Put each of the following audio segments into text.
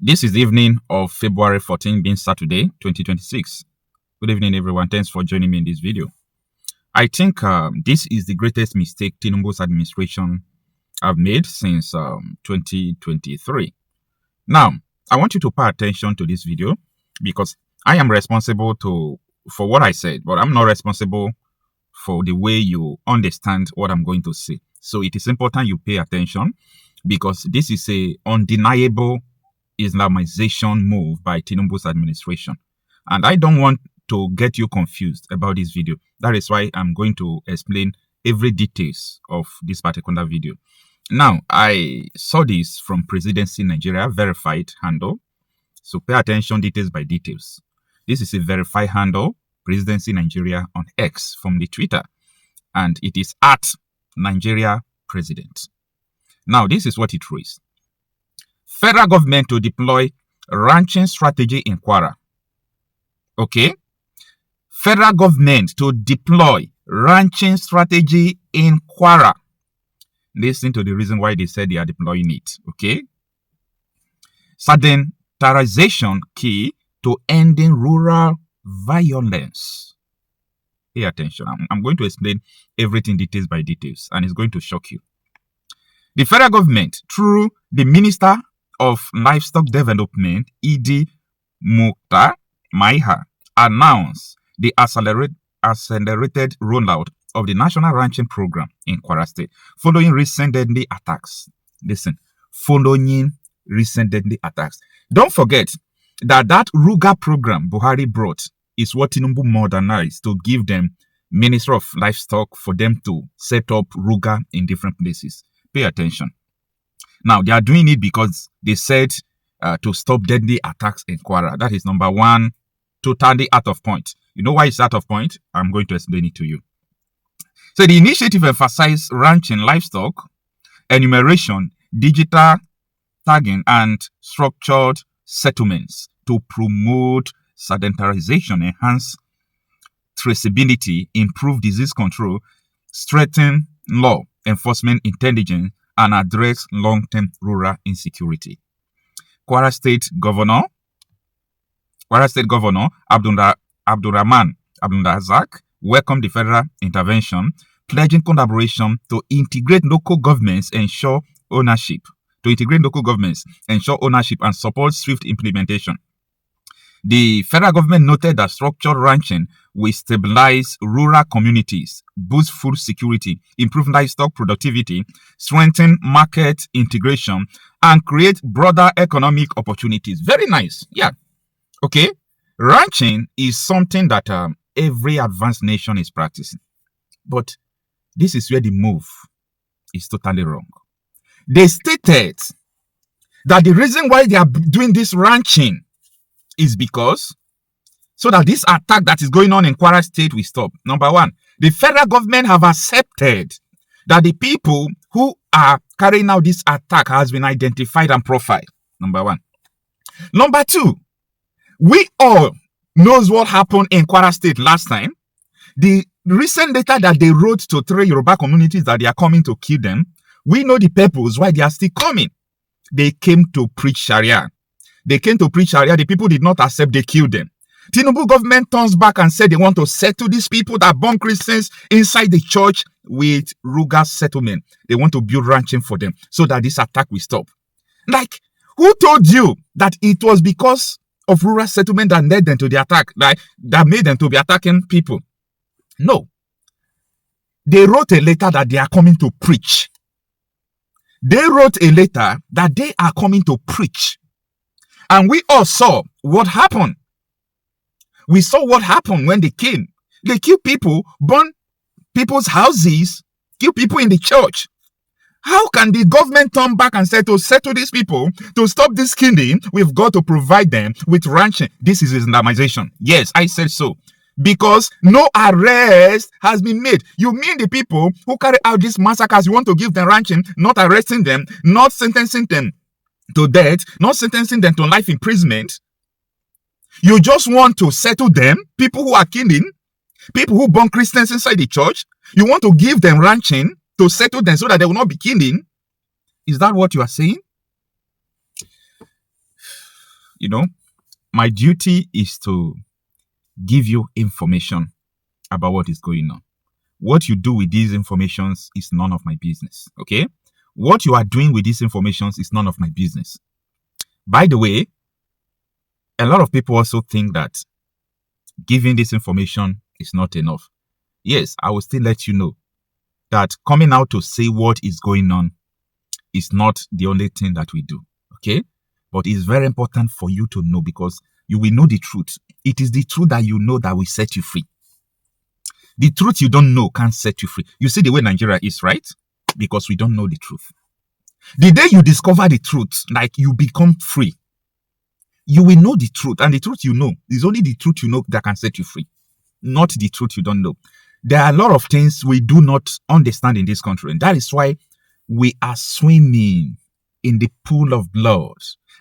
This is the evening of February 14, being Saturday, 2026. Good evening, everyone. Thanks for joining me in this video. I think this is the greatest mistake Tinubu's administration have made since 2023. Now, I want you to pay attention to this video because I am responsible for what I said, but I'm not responsible for the way you understand what I'm going to say. So it is important you pay attention because this is a undeniable Islamization move by Tinubu's administration. And I don't want to get you confused about this video. That is why I'm going to explain every details of this particular video. Now, I saw this from Presidency Nigeria verified handle. So pay attention details by details. This is a verified handle, Presidency Nigeria on X from the Twitter. And it is at Nigeria President. Now, this is what it reads. Federal government to deploy ranching strategy in Kwara. Okay? Federal government to deploy ranching strategy in Kwara. Listen to the reason why they said they are deploying it. Okay? Sedentarization key to ending rural violence. Pay attention. I'm going to explain everything details by details, and it's going to shock you. The federal government, through the Minister of Livestock Development, E.D. Mukhtar Maiha, announced the accelerated rollout of the National Ranching Program in Kwara State following recent deadly attacks. Listen, following recent deadly attacks. Don't forget that Ruga program Buhari brought is what Tinubu modernized to give them Minister of Livestock for them to set up Ruga in different places. Pay attention. Now, they are doing it because they said to stop deadly attacks in Kwara. That is number one, totally out of point. You know why it's out of point? I'm going to explain it to you. So the initiative emphasizes ranching, livestock, enumeration, digital tagging, and structured settlements to promote sedentarization, enhance traceability, improve disease control, strengthen law enforcement intelligence, and address long-term rural insecurity. Kwara State Governor Abdulrahman Abdulrazak welcomed the federal intervention, pledging collaboration to integrate local governments, ensure ownership, and support swift implementation. The federal government noted that structured ranching will stabilize rural communities, boost food security, improve livestock productivity, strengthen market integration, and create broader economic opportunities. Very nice. Yeah. Okay. Ranching is something that every advanced nation is practicing. But this is where the move is totally wrong. They stated that the reason why they are doing this ranching is because so that this attack that is going on in Kwara State will stop. Number one, the federal government have accepted that the people who are carrying out this attack has been identified and profiled. Number one. Number two, we all knows what happened in Kwara State last time. The recent letter that they wrote to 3 Yoruba communities that they are coming to kill them, we know the purpose why they are still coming. They came to preach Sharia. They came to preach Sharia. The people did not accept. They killed them. Tinubu government turns back and said they want to settle these people that burn Christians inside the church with Ruga settlement. They want to build ranching for them so that this attack will stop. Like, who told you that it was because of rural settlement that led them to the attack, like, that made them to be attacking people? No. They wrote a letter that they are coming to preach. They wrote a letter that they are coming to preach. And we all saw what happened. We saw what happened when they came. They killed people, burn people's houses, kill people in the church. How can the government turn back and say to settle these people, to stop this killing, we've got to provide them with ranching? This is Islamization. Yes, I said so. Because no arrest has been made. You mean the people who carry out these massacres, you want to give them ranching, not arresting them, not sentencing them to death, not sentencing them to life imprisonment. You just want to settle them, people who are killing, people who burn Christians inside the church. You want to give them ranching to settle them so that they will not be killing. Is that what you are saying? my duty is to give you information about what is going on. What you do with these informations is none of my business, okay? What you are doing with these informations is none of my business. By the way, a lot of people also think that giving this information is not enough. Yes, I will still let you know that coming out to say what is going on is not the only thing that we do, okay? But it's very important for you to know, because you will know the truth. It is the truth that you know that will set you free. The truth you don't know can't set you free. You see the way Nigeria is, right? Because we don't know the truth. The day you discover the truth, like you become free, you will know the truth. And the truth you know is only the truth you know that can set you free, not the truth you don't know. There are a lot of things we do not understand in this country. And that is why we are swimming in the pool of blood.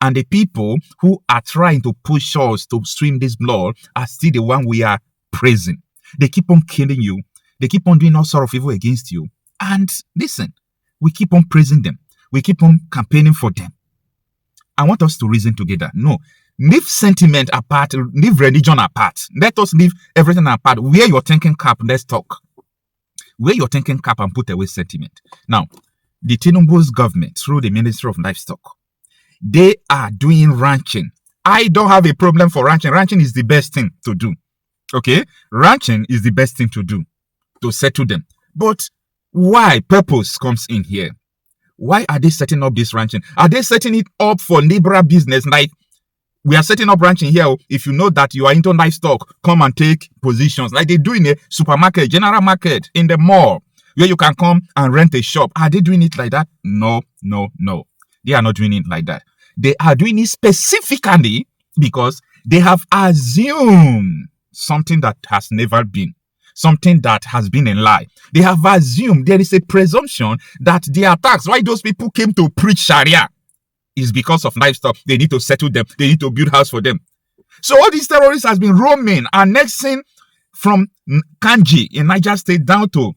And the people who are trying to push us to swim this blood are still the one we are praising. They keep on killing you. They keep on doing all sort of evil against you. And listen, we keep on praising them. We keep on campaigning for them. I want us to reason together. No, leave sentiment apart, leave religion apart. Let us leave everything apart. Wear your thinking cap, let's talk. Wear your thinking cap and put away sentiment. Now, the Tinubu's government, through the Ministry of Livestock, they are doing ranching. I don't have a problem for ranching. Ranching is the best thing to do. Okay? Ranching is the best thing to do to settle them. But why purpose comes in here? Why are they setting up this ranching? Are they setting it up for liberal business? Like, we are setting up ranching here. If you know that you are into livestock, come and take positions. Like they do in a supermarket, general market, in the mall, where you can come and rent a shop. Are they doing it like that? No, no, no. They are not doing it like that. They are doing it specifically because they have assumed something that has never been. Something that has been a lie. They have assumed, there is a presumption that the attacks, why those people came to preach Sharia, is because of livestock. They need to settle them. They need to build house for them. So all these terrorists has been roaming, annexing from Kanji in Niger State down to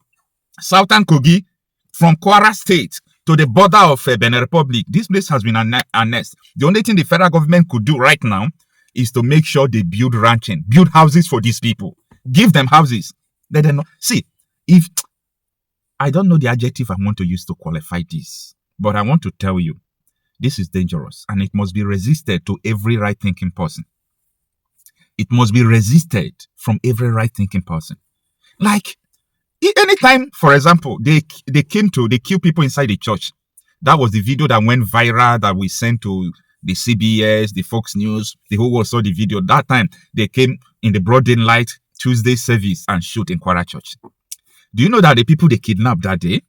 Southern Kogi, from Kwara State to the border of Benin Republic. This place has been annexed. The only thing the federal government could do right now is to make sure they build ranching, build houses for these people, give them houses. Let them know. See, if I don't know the adjective I want to use to qualify this, but I want to tell you, this is dangerous and it must be resisted to every right-thinking person. It must be resisted from every right-thinking person. Like, anytime, for example, they kill people inside the church. That was the video that went viral that we sent to the CBS, the Fox News, the whole world saw the video. That time, they came in the broad daylight Tuesday service and shoot in Kwara Church. Do you know that the people they kidnapped that day,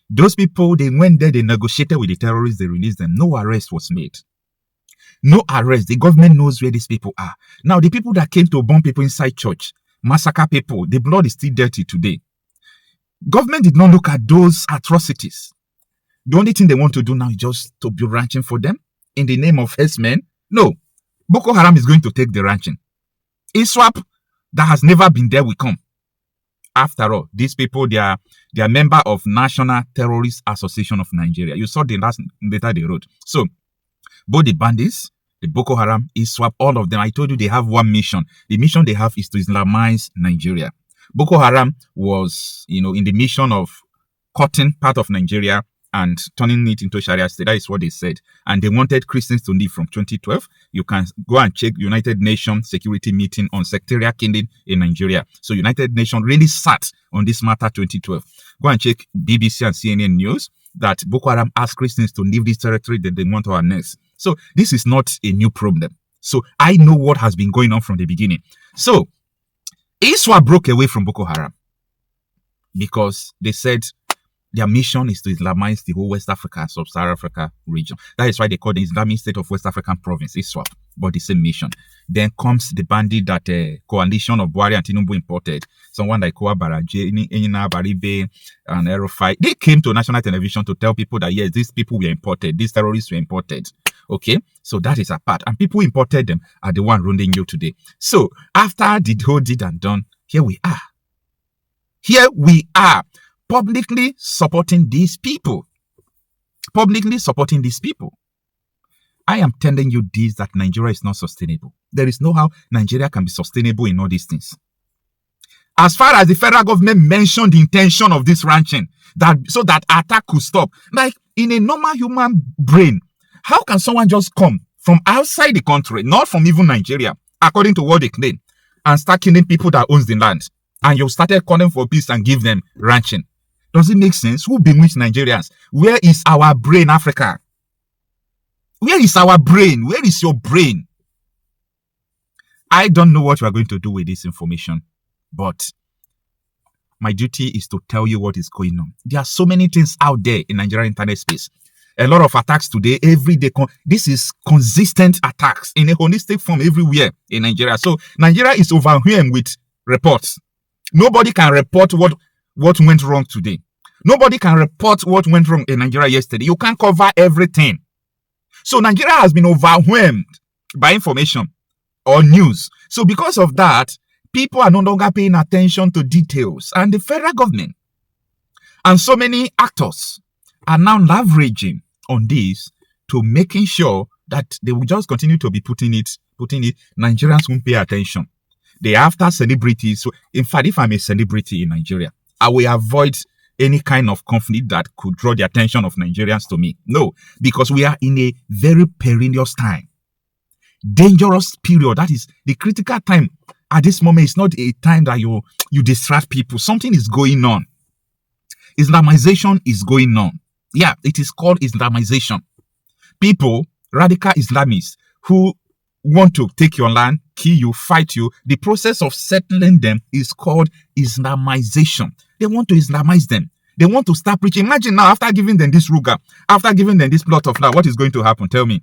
those people, they went there, they negotiated with the terrorists, they released them. No arrest was made. No arrest. The government knows where these people are. Now, the people that came to bomb people inside church, massacre people, the blood is still dirty today. Government did not look at those atrocities. The only thing they want to do now is just to be ranching for them in the name of herdsmen. No. Boko Haram is going to take the ranching. ISWAP that has never been there will come. After all, these people, they are member of National Terrorist Association of Nigeria. You saw the last letter they wrote. So, both the bandits, the Boko Haram, ISWAP, all of them, I told you they have one mission. The mission they have is to Islamize Nigeria. Boko Haram was, in the mission of cutting part of Nigeria and turning it into Sharia state. That is what they said. And they wanted Christians to leave from 2012. You can go and check United Nations Security Meeting on sectarian killing in Nigeria. So United Nations really sat on this matter 2012. Go and check BBC and CNN News that Boko Haram asked Christians to leave this territory that they want to annex. So this is not a new problem. So I know what has been going on from the beginning. So ISWA broke away from Boko Haram because they said their mission is to Islamize the whole West Africa and Sub-Saharan Africa region. That is why they call the Islamic State of West African Province, ISWAP, but the same mission. Then comes the bandit that coalition of Buhari and Tinubu imported. Someone like Kwara, Enyina, Baribe, and Erofai. They came to national television to tell people that, yes, these people were imported. These terrorists were imported. Okay? So that is a part. And people imported them are the one running you today. So after the whole did and done, here we are. Here we are. Publicly supporting these people. Publicly supporting these people. I am telling you this, that Nigeria is not sustainable. There is no how Nigeria can be sustainable in all these things. As far as the federal government mentioned the intention of this ranching, that so that attack could stop, like in a normal human brain, how can someone just come from outside the country, not from even Nigeria, according to what they claim, and start killing people that owns the land, and you started calling for peace and give them ranching? Does it make sense? Who bewitched Nigerians? Where is our brain, Africa? Where is our brain? Where is your brain? I don't know what you are going to do with this information, but my duty is to tell you what is going on. There are so many things out there in Nigerian internet space. A lot of attacks today, every day. This is consistent attacks in a holistic form everywhere in Nigeria. So Nigeria is overwhelmed with reports. Nobody can report what went wrong today. Nobody can report what went wrong in Nigeria yesterday. You can't cover everything. So Nigeria has been overwhelmed by information or news. So because of that, people are no longer paying attention to details. And the federal government and so many actors are now leveraging on this to making sure that they will just continue to be putting it. Nigerians won't pay attention. They are after celebrities. So in fact, if I'm a celebrity in Nigeria, I will avoid any kind of conflict that could draw the attention of Nigerians to me. No, because we are in a very perilous time. Dangerous period. That is the critical time. At this moment, it's not a time that you distract people. Something is going on. Islamization is going on. Yeah, it is called Islamization. People, radical Islamists, who want to take your land, kill you, fight you, the process of settling them is called Islamization. They want to Islamize them. They want to start preaching. Imagine now, after giving them this ruga, after giving them this plot of land, what is going to happen? Tell me.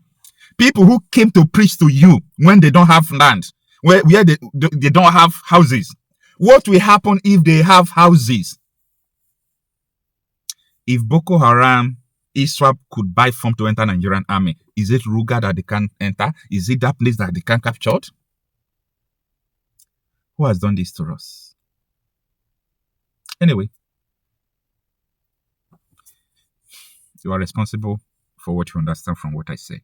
People who came to preach to you when they don't have land, where they don't have houses. What will happen if they have houses? If Boko Haram, ISWAP could buy form to enter Nigerian army, is it Ruga that they can enter? Is it that place that they can capture? Who has done this to us? Anyway, you are responsible for what you understand from what I said.